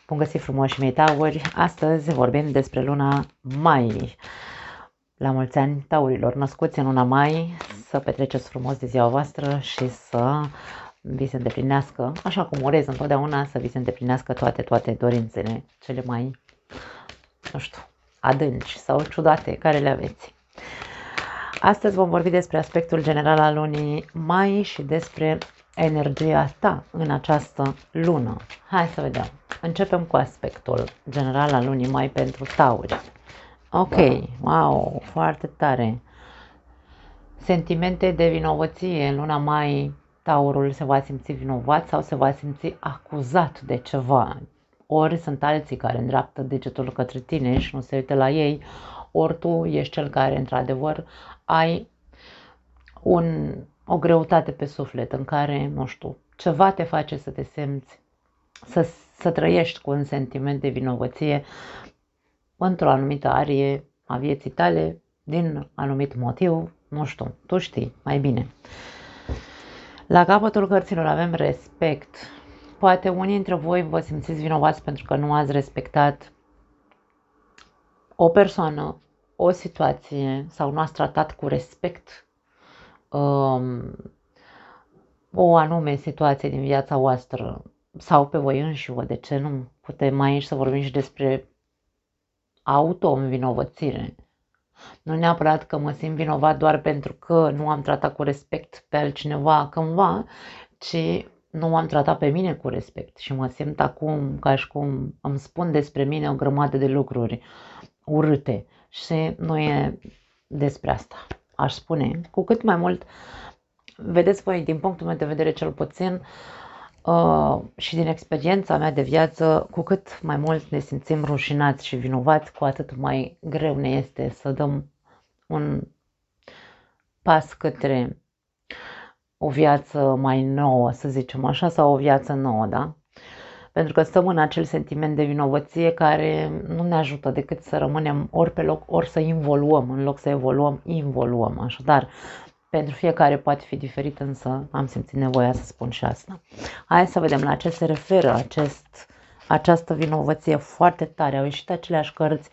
Bun găsit, frumoși mei tauri! Astăzi vorbim despre luna mai. La mulți ani taurilor născuți în luna mai, să petreceți frumos de ziua voastră și să vi se îndeplinească, așa cum urez întotdeauna, să vi se îndeplinească toate dorințele cele mai, nu știu, adânci sau ciudate care le aveți. Astăzi vom vorbi despre aspectul general al lunii mai și despre energia ta în această lună. Hai să vedem. Începem cu aspectul general al lunii mai pentru tauri. Ok, wow, foarte tare. Sentimente de vinovăție. În luna mai, taurul se va simți vinovat sau se va simți acuzat de ceva. Ori sunt alții care îndreaptă degetul către tine și nu se uită la ei, ori tu ești cel care, într-adevăr, ai o greutate pe suflet în care, nu știu, ceva te face să te simți, să trăiești cu un sentiment de vinovăție într-o anumită arie a vieții tale, din anumit motiv, nu știu, tu știi mai bine. La capătul cărților avem respect. Poate unii dintre voi vă simțiți vinovați pentru că nu ați respectat o persoană, o situație sau nu ați tratat cu respect o anume situație din viața voastră sau pe voi înșivă, de ce nu? Putem aici să vorbim și despre auto-învinovățire. Nu neapărat că mă simt vinovat doar pentru că nu am tratat cu respect pe altcineva cândva, ci nu m-am tratat pe mine cu respect și mă simt acum ca și cum îmi spun despre mine o grămadă de lucruri urâte și nu e despre asta. Aș spune, cu cât mai mult, vedeți voi, din punctul meu de vedere cel puțin și din experiența mea de viață, cu cât mai mult ne simțim rușinați și vinovați, cu atât mai greu ne este să dăm un pas către o viață mai nouă, să zicem așa, sau o viață nouă, da? Pentru că stăm în acel sentiment de vinovăție care nu ne ajută decât să rămânem ori pe loc, ori să involuăm. În loc să evoluăm, involuăm. Așadar, pentru fiecare poate fi diferit, însă am simțit nevoia să spun și asta. Hai să vedem la ce se referă această vinovăție foarte tare. Au ieșit aceleași cărți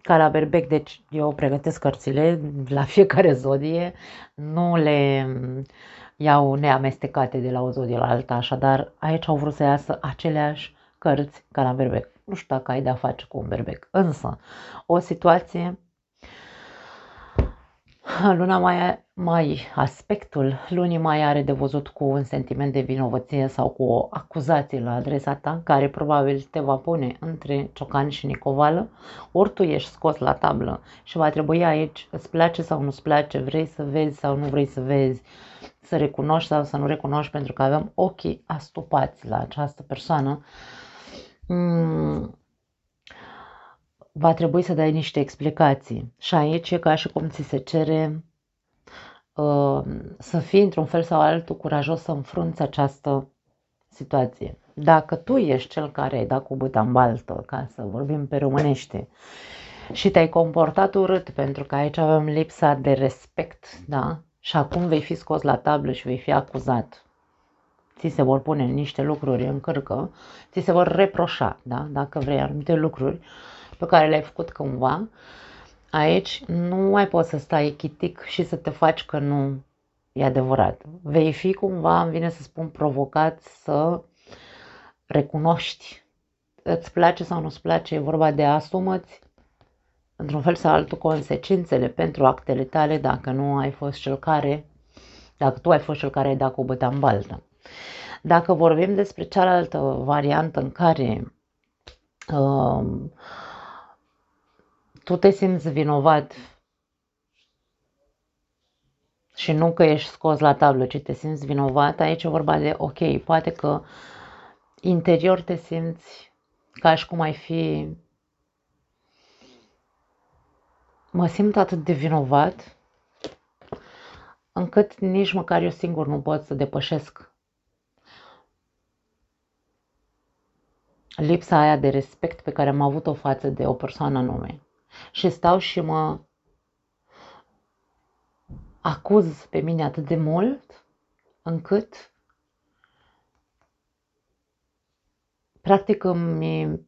ca la berbec, deci eu pregătesc cărțile la fiecare zodie, nu le iau neamestecate de la o zodie la alta, așadar aici au vrut să iasă aceleași cărți ca la berbec. Nu știu dacă ai de-a face cu un berbec, însă o situație. Luna mai, aspectul lunii mai are de văzut cu un sentiment de vinovăție sau cu o acuzație la adresa ta, care probabil te va pune între ciocan și nicovală, ori tu ești scos la tablă și va trebui aici, îți place sau nu-ți place, vrei să vezi sau nu vrei să vezi, să recunoști sau să nu recunoști, pentru că avem ochii astupați la această persoană. Va trebui să dai niște explicații și aici e ca și cum ți se cere să fii într-un fel sau altul curajos să înfrunți această situație. Dacă tu ești cel care ai dat cu bâta în baltă, ca să vorbim pe românește, și te-ai comportat urât, pentru că aici avem lipsa de respect, da? Și acum vei fi scos la tablă și vei fi acuzat. Ți se vor pune niște lucruri în cârcă, ți se vor reproșa, da? Dacă vrei, anumite lucruri pe care le-ai făcut cândva. Aici nu mai poți să stai chitic și să te faci că nu e adevărat. Vei fi cumva, îmi vine să spun, provocat să recunoști. Îți place sau nu-ți place, e vorba de asumă-ți într-un fel sau altul consecințele pentru actele tale dacă tu ai fost cel care ai dat cu băta în baltă. Dacă vorbim despre cealaltă variantă în care tu te simți vinovat și nu că ești scos la tablă, ci te simți vinovat, aici e vorba de, ok, poate că interior te simți ca și cum ai fi, mă simt atât de vinovat, încât nici măcar eu singur nu pot să depășesc lipsa aia de respect pe care am avut-o față de o persoană anume. Și stau și mă acuz pe mine atât de mult, încât Practic îmi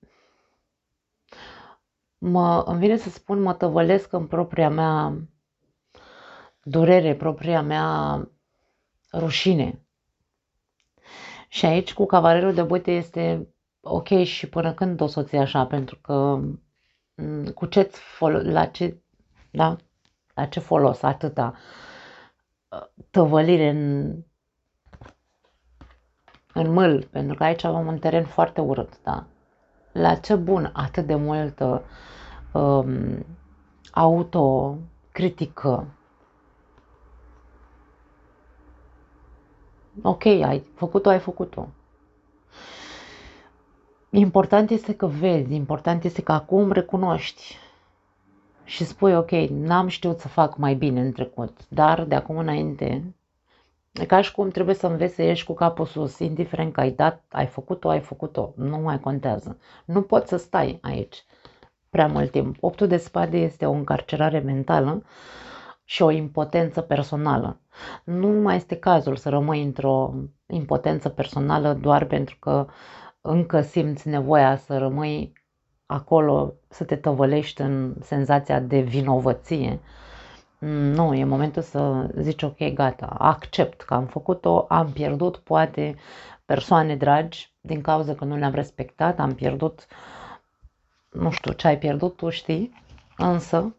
vine să spun, mă tăvălesc în propria mea durere, propria mea rușine. Și aici cu cavalerul de băte este ok și până când o să ții așa, pentru că cu la ce folos atâta tăvălire în mâl, pentru că aici avem un teren foarte urât, da? La ce bun atât de multă autocritică? Ok, ai făcut-o, ai făcut-o. Important este că vezi, important este că acum recunoști și spui, ok, n-am știut să fac mai bine în trecut, dar de acum înainte, e ca și cum trebuie să înveți să ieși cu capul sus, indiferent că ai dat, ai făcut-o, nu mai contează. Nu poți să stai aici prea mult timp. Optul de spade este o încarcerare mentală și o impotență personală. Nu mai este cazul să rămâi într-o impotență personală doar pentru că încă simți nevoia să rămâi acolo, să te tăvălești în senzația de vinovăție. Nu, e momentul să zici ok, gata, accept că am făcut-o, am pierdut poate persoane dragi din cauza că nu le-am respectat, am pierdut, nu știu ce ai pierdut, tu știi, însă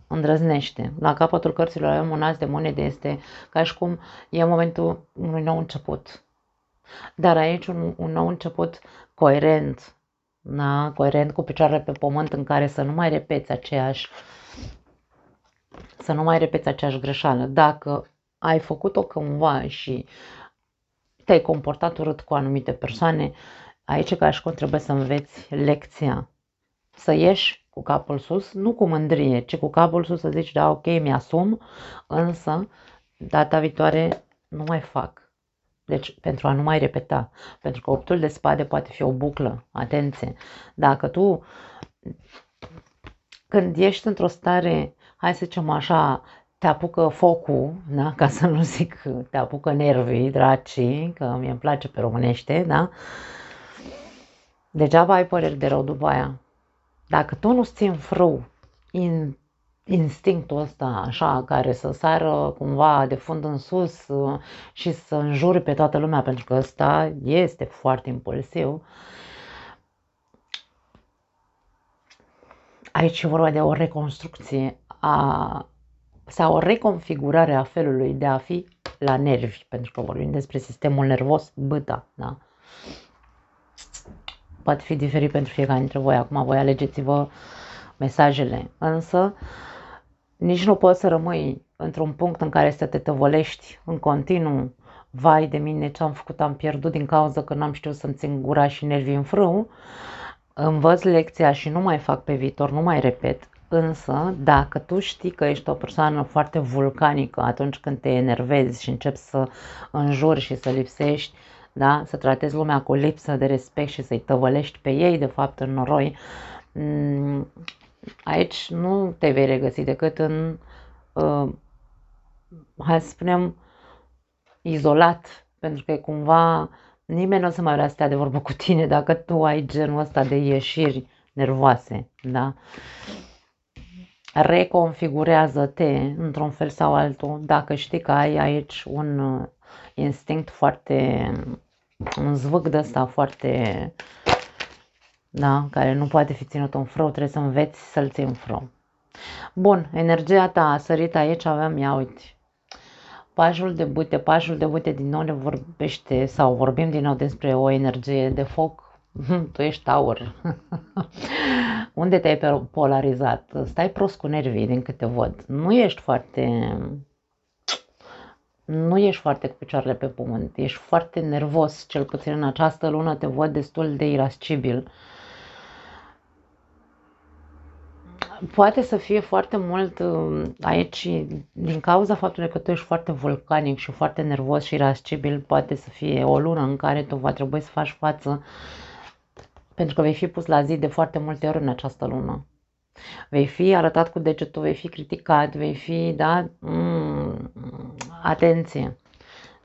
îndrăznește. La capătul cărților avem un as de monede, este ca și cum e momentul unui nou început. Dar aici un nou început coerent, da? Coerent cu picioarele pe pământ, în care să nu mai repeți aceeași greșeală. Dacă ai făcut-o cândva și te-ai comportat urât cu anumite persoane, aici ca și cum trebuie să înveți lecția. Să ieși cu capul sus, nu cu mândrie, ci cu capul sus să zici, da, ok, mi-asum, însă data viitoare nu mai fac. Deci, pentru a nu mai repeta. Pentru că optul de spade poate fi o buclă. Atenție! Dacă tu, când ești într-o stare, hai să zicem așa, te apucă focul, da? Ca să nu zic te apucă nervii, dracii, că mie îmi place pe românește, da? Degeaba ai păreri de rău după aia. Dacă tu nu-ți ții în frâu instinctul ăsta așa, care să sară cumva de fund în sus și să înjuri pe toată lumea, pentru că ăsta este foarte impulsiv, aici e vorba de o reconstrucție sau o reconfigurare a felului de a fi la nervi, pentru că vorbim despre sistemul nervos beta, da? Poate fi diferit pentru fiecare dintre voi, acum voi alegeți-vă mesajele, însă nici nu poți să rămâi într-un punct în care să te tăvălești în continuu, vai de mine ce am făcut, am pierdut din cauza că n-am știut să-mi țin gura și nervii în frâu, învăț lecția și nu mai fac pe viitor, nu mai repet. Însă, dacă tu știi că ești o persoană foarte vulcanică atunci când te enervezi și începi să înjuri și să lipsești, da? Să tratezi lumea cu lipsă de respect și să-i tăvălești pe ei, de fapt, în noroi, aici nu te vei regăsi decât în, hai să spunem, izolat, pentru că cumva nimeni nu o să mai vrea să stea de vorbă cu tine dacă tu ai genul ăsta de ieșiri nervoase, da? Reconfigurează-te într-un fel sau altul dacă știi că ai aici un instinct foarte, un zvâc de ăsta foarte, da, care nu poate fi ținut în frâu, trebuie să înveți să-l ții în frâu. Bun, energia ta a sărit aici, aveam, ia uite, pajul de bute din nou ne vorbește sau vorbim din nou despre o energie de foc. Tu ești aur. Unde te-ai polarizat? Stai prost cu nervii din câte văd. Nu ești foarte cu picioarele pe pământ. Ești foarte nervos, cel puțin în această lună te văd destul de irascibil. Poate să fie foarte mult aici, din cauza faptului că tu ești foarte vulcanic și foarte nervos și irascibil, poate să fie o lună în care tu va trebui să faci față, pentru că vei fi pus la zi de foarte multe ori în această lună. Vei fi arătat cu degetul, vei fi criticat, vei fi, da, atenție.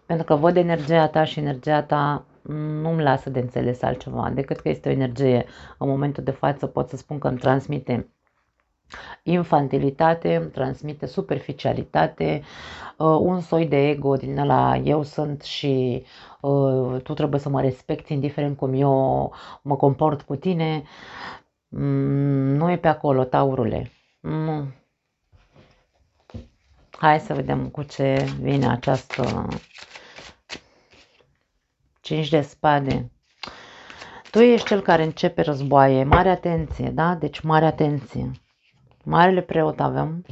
Pentru că văd energia ta și energia ta nu-mi lasă de înțeles altceva decât că este o energie. În momentul de față pot să spun că îmi transmite infantilitate, îmi transmite superficialitate, un soi de ego din ăla eu sunt și tu trebuie să mă respecti indiferent cum eu mă comport cu tine. Nu e pe acolo, taurule. Nu. Hai să vedem cu ce vine această 5 de spade. Tu ești cel care începe războaie. Mare atenție, da? Deci mare atenție. Marele preot avem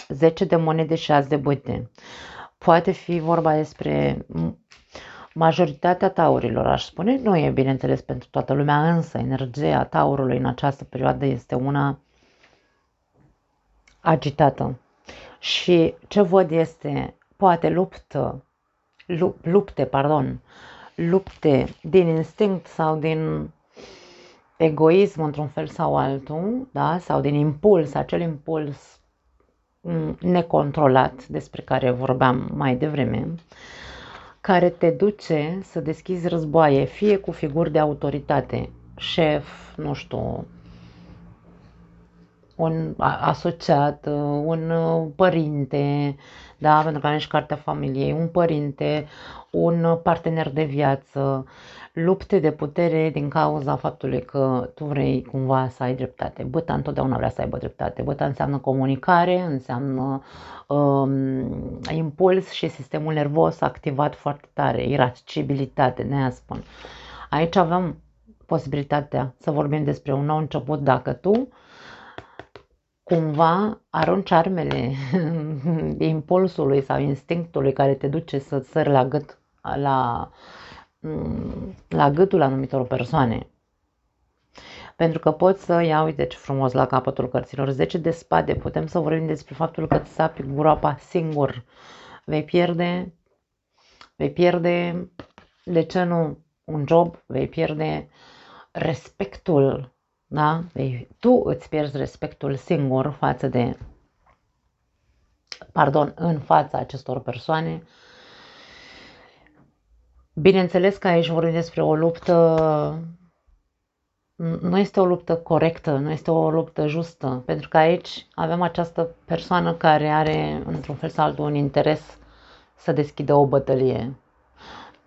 10 de monede și azi de bâte. Poate fi vorba despre majoritatea taurilor, aș spune. Nu e, bineînțeles, pentru toată lumea, însă energia taurului în această perioadă este una agitată. Și ce văd este, poate lupte din instinct sau din egoism într-un fel sau altul, da? Sau din impuls, acel impuls necontrolat despre care vorbeam mai devreme, care te duce să deschizi războaie, fie cu figuri de autoritate, șef, nu știu, un asociat, un părinte, da, pentru că am și cartea familiei, un părinte, un partener de viață, lupte de putere din cauza faptului că tu vrei cumva să ai dreptate. Băta întotdeauna vrea să aibă dreptate. Băta înseamnă comunicare, înseamnă impuls și sistemul nervos activat foarte tare, irascibilitate, ne spun. Aici avem posibilitatea să vorbim despre un nou început dacă tu cumva arunci armele impulsului sau instinctului care te duce să sări la gât, la gâtul anumitor persoane. Pentru că pot să ia, uite ce frumos la capătul cărților, 10 de spade, putem să vorbim despre faptul că îți sapi groapa singur. Vei pierde, de ce nu, un job, vei pierde respectul, da? Tu îți pierzi respectul singur în fața acestor persoane. Bineînțeles că aici vorbim despre o luptă, nu este o luptă corectă, nu este o luptă justă, pentru că aici avem această persoană care are, într-un fel sau altul, un interes să deschidă o bătălie.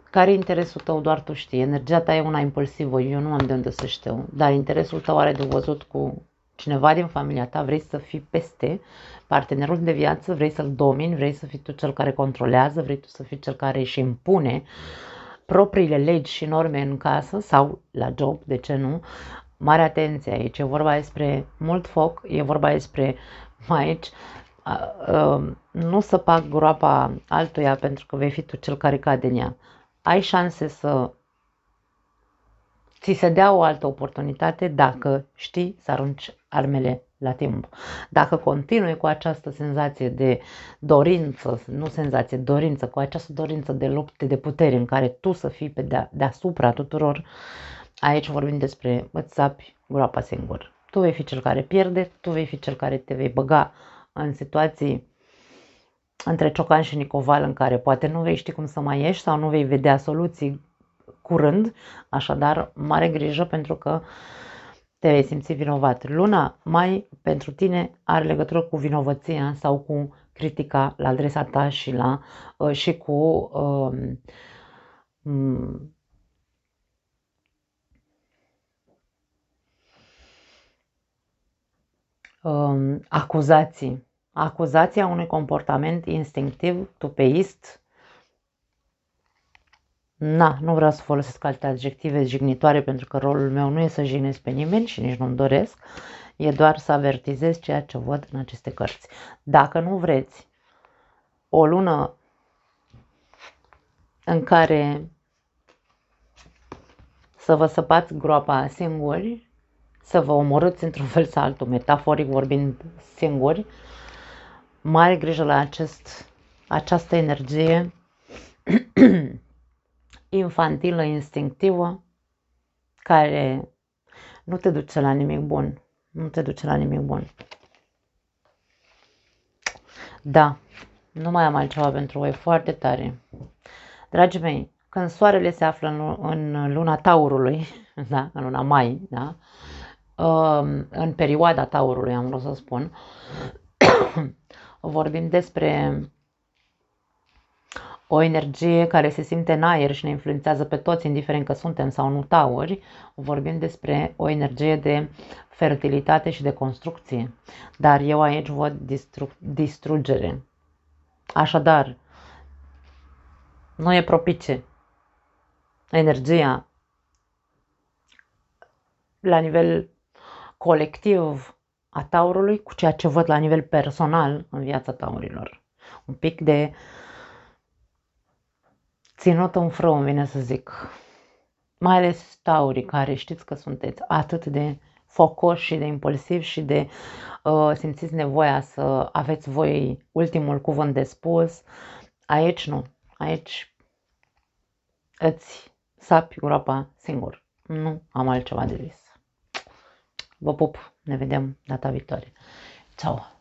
Care e interesul tău, doar tu știi. Energia ta e una impulsivă, eu nu am de unde să știu, dar interesul tău are de văzut cu cineva din familia ta, vrei să fii peste partenerul de viață, vrei să-l domini, vrei să fii tu cel care controlează, vrei tu să fii cel care își impune propriile legi și norme în casă sau la job, de ce nu? Mare atenție aici, e vorba despre mult foc, e vorba despre aici nu săpa groapa altuia pentru că vei fi tu cel care cade în ea. Ai șanse să ți se dea o altă oportunitate dacă știi să arunci armele la timp. Dacă continui cu această senzație de dorință, cu această dorință de lupte de putere în care tu să fii pe deasupra tuturor, aici vorbim despre îți sapi groapa singur. Tu vei fi cel care pierde, tu vei fi cel care te vei băga în situații între ciocan și nicoval în care poate nu vei ști cum să mai ieși sau nu vei vedea soluții curând, așadar mare grijă pentru că te vei simți vinovat. Luna mai pentru tine are legătură cu vinovăția sau cu critica la adresa ta și cu acuzații. Acuzația unui comportament instinctiv, tupeist. Nu vreau să folosesc alte adjective jignitoare pentru că rolul meu nu e să jignesc pe nimeni și nici nu-mi doresc. E doar să avertizez ceea ce văd în aceste cărți. Dacă nu vreți o lună în care să vă săpați groapa singuri, să vă omorâți într-un fel sau altul, metaforic vorbind singuri, mare grijă la această energie infantilă, instinctivă, care nu te duce la nimic bun. Nu te duce la nimic bun. Da, nu mai am altceva pentru voi, foarte tare. Dragii mei, când soarele se află în luna Taurului, da? În luna mai, da? În perioada Taurului, am vrut să spun, vorbim despre o energie care se simte în aer și ne influențează pe toți, indiferent că suntem sau nu tauri. Vorbim despre o energie de fertilitate și de construcție. Dar eu aici văd distrugere. Așadar, nu e propice energia la nivel colectiv a taurului cu ceea ce văd la nivel personal în viața taurilor. Un pic de ținut în frâu, îmi vine să zic. Mai ales taurii, care știți că sunteți atât de focoși și de impulsivi și de simțiți nevoia să aveți voi ultimul cuvânt de spus. Aici nu. Aici îți sapi groapa singur. Nu am altceva de zis. Vă pup. Ne vedem data viitoare. Ciao.